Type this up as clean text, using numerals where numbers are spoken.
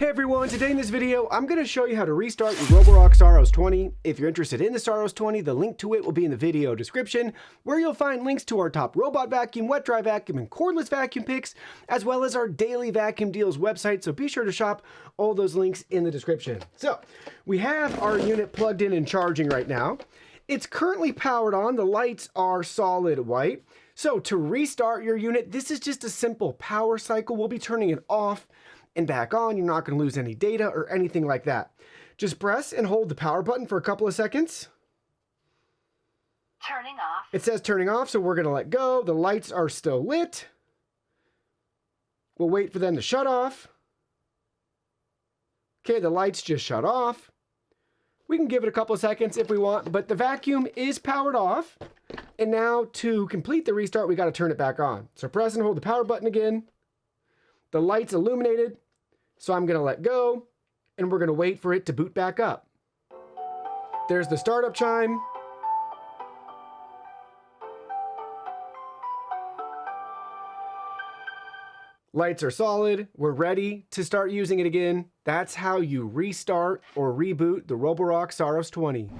Hey everyone, today in this video, I'm going to show you how to restart your Roborock Saros 20. If you're interested in the Saros 20, the link to it will be in the video description, where you'll find links to our top robot vacuum, wet dry vacuum, and cordless vacuum picks, as well as our daily vacuum deals website, so be sure to shop all those links in the description. So, we have our unit plugged in and charging right now. It's currently powered on, the lights are solid white. So to restart your unit, this is just a simple power cycle. We'll be turning it off and back on. You're not going to lose any data or anything like that. Just press and hold the power button for a couple of seconds. Turning off. It says turning off, so we're going to let go. The lights are still lit. We'll wait for them to shut off. Okay, the lights just shut off. We can give it a couple of seconds if we want, but the vacuum is powered off. And now to complete the restart, we got to turn it back on. So press and hold the power button again. The light's illuminated. So I'm going to let go, and we're going to wait for it to boot back up. There's the startup chime. Lights are solid. We're ready to start using it again. That's how you restart or reboot the Roborock Saros 20.